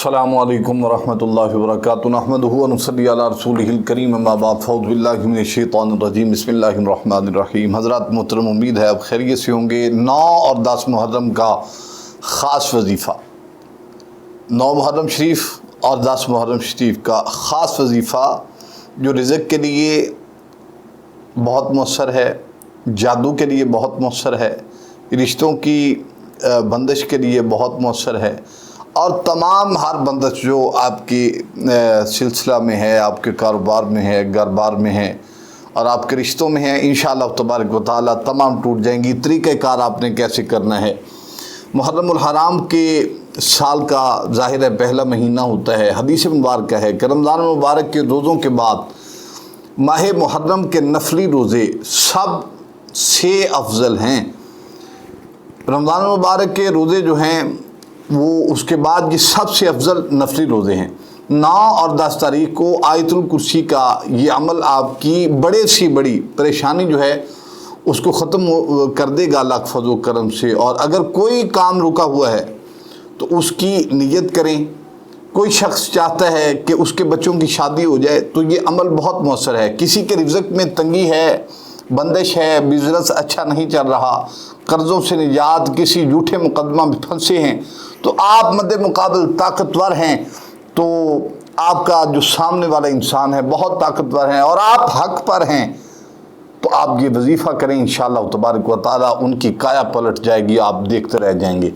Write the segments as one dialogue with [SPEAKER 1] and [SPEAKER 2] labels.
[SPEAKER 1] السلام علیکم ورحمۃ اللہ وبرکاتہ نحمدہ و نصلی علی رسولہ الکریم اما بعد فاعوذ باللہ من الشیطان الرجیم بسم اللہ الرحمن الرحیم۔ حضرات محترم، امید ہے آپ خیریت سے ہوں گے۔ 9 اور 10 محرم کا خاص وظیفہ، 9 محرم شریف اور 10 محرم شریف کا خاص وظیفہ جو رزق کے لیے بہت مؤثر ہے، جادو کے لیے بہت مؤثر ہے، رشتوں کی بندش کے لیے بہت مؤثر ہے، اور تمام ہر بندش جو آپ کی سلسلہ میں ہے، آپ کے کاروبار میں ہے، گھر بار میں ہے اور آپ کے رشتوں میں ہے، انشاءاللہ تبارک و تعالیٰ تمام ٹوٹ جائیں گی۔ طریقہ کار آپ نے کیسے کرنا ہے؟ محرم الحرام کے سال کا ظاہر ہے پہلا مہینہ ہوتا ہے۔ حدیث مبارکہ ہے کہ رمضان مبارک کے روزوں کے بعد ماہ محرم کے نفلی روزے سب سے افضل ہیں۔ رمضان مبارک کے روزے جو ہیں وہ اس کے بعد یہ سب سے افضل نفلی روزے ہیں۔ 9 اور 10 تاریخ کو آیت الکرسی کا یہ عمل آپ کی بڑے سی بڑی پریشانی جو ہے اس کو ختم کر دے گا اللہ کے فضل و کرم سے۔ اور اگر کوئی کام رکا ہوا ہے تو اس کی نیت کریں۔ کوئی شخص چاہتا ہے کہ اس کے بچوں کی شادی ہو جائے تو یہ عمل بہت مؤثر ہے۔ کسی کے رزق میں تنگی ہے، بندش ہے، بزنس اچھا نہیں چل رہا، قرضوں سے نجات، کسی جھوٹے مقدمہ میں پھنسے ہیں، تو آپ مد مقابل طاقتور ہیں، تو آپ کا جو سامنے والا انسان ہے بہت طاقتور ہے اور آپ حق پر ہیں، تو آپ یہ وظیفہ کریں، انشاءاللہ تبارک و تعالیٰ ان کی کایا پلٹ جائے گی، آپ دیکھتے رہ جائیں گے۔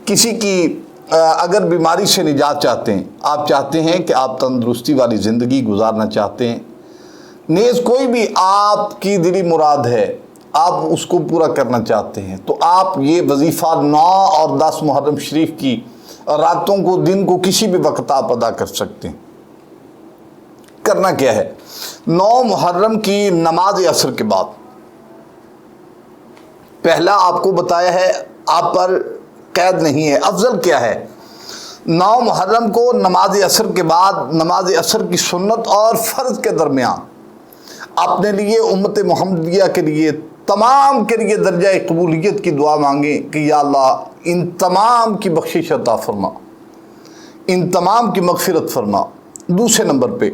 [SPEAKER 1] کسی کی اگر بیماری سے نجات چاہتے ہیں، آپ چاہتے ہیں کہ آپ تندرستی والی زندگی گزارنا چاہتے ہیں، نیز کوئی بھی آپ کی دلی مراد ہے، آپ اس کو پورا کرنا چاہتے ہیں، تو آپ یہ وظیفہ 9 اور 10 محرم شریف کی راتوں کو، دن کو، کسی بھی وقت آپ ادا کر سکتے ہیں۔ کرنا کیا ہے؟ 9 محرم کی نماز عصر کے بعد پہلا آپ کو بتایا ہے، آپ پر قید نہیں ہے، افضل کیا ہے؟ 9 محرم کو نماز عصر کے بعد، نماز عصر کی سنت اور فرض کے درمیان اپنے لیے، امت محمدیہ کے لیے، تمام کے لیے درجہ قبولیت کی دعا مانگیں کہ یا اللہ ان تمام کی بخشش عطا فرما، ان تمام کی مغفرت فرما۔ دوسرے نمبر پہ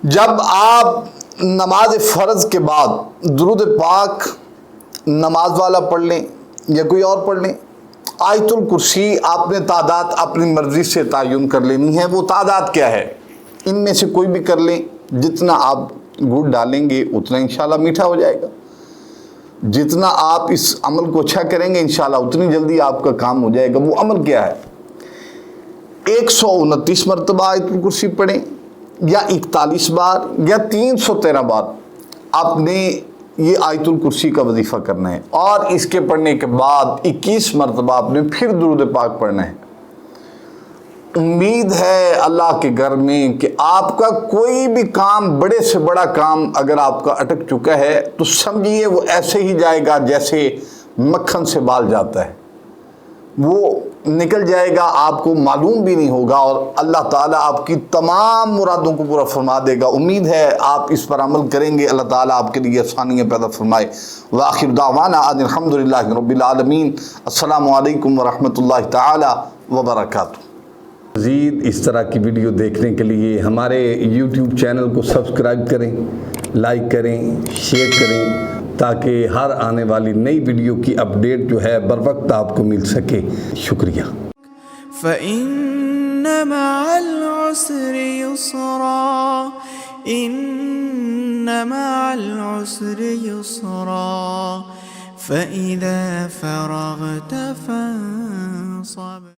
[SPEAKER 1] جب آپ نماز فرض کے بعد درود پاک نماز والا پڑھ لیں یا کوئی اور پڑھ لیں، آیت الکرسی آپ نے تعداد اپنی مرضی سے تعین کر لینی ہے۔ وہ تعداد کیا ہے؟ ان میں سے کوئی بھی کر لیں، جتنا آپ گڑ ڈالیں گے اتنا انشاءاللہ میٹھا ہو جائے گا، جتنا آپ اس عمل کو اچھا کریں گے انشاءاللہ اتنی جلدی آپ کا کام ہو جائے گا۔ وہ عمل کیا ہے؟ 129 مرتبہ آیت الکرسی پڑھیں، یا 41 بار یا 313 بار آپ نے یہ آیت الکرسی کا وظیفہ کرنا ہے، اور اس کے پڑھنے کے بعد 21 مرتبہ آپ نے پھر درود پاک پڑھنا ہے۔ امید ہے اللہ کے گھر میں کہ آپ کا کوئی بھی کام، بڑے سے بڑا کام اگر آپ کا اٹک چکا ہے تو سمجھیے وہ ایسے ہی جائے گا جیسے مکھن سے بال جاتا ہے، وہ نکل جائے گا، آپ کو معلوم بھی نہیں ہوگا، اور اللہ تعالیٰ آپ کی تمام مرادوں کو پورا فرما دے گا۔ امید ہے آپ اس پر عمل کریں گے، اللہ تعالیٰ آپ کے لیے آسانیاں پیدا فرمائے۔ وآخر دعوانا ان الحمدللہ رب العالمین۔ السلام علیکم ورحمۃ اللہ تعالیٰ وبرکاتہ۔
[SPEAKER 2] مزید اس طرح کی ویڈیو دیکھنے کے لیے ہمارے یوٹیوب چینل کو سبسکرائب کریں، لائک کریں، شیئر کریں، تاکہ ہر آنے والی نئی ویڈیو کی اپڈیٹ جو ہے بر وقت آپ کو مل سکے۔ شکریہ۔
[SPEAKER 3] فَإِنَّ مَعَ الْعُسْرِ يُسْرًا، إِنَّ مَعَ الْعُسْرِ يُسْرًا، فَإِذَا فَرَغْتَ فَانصَبْ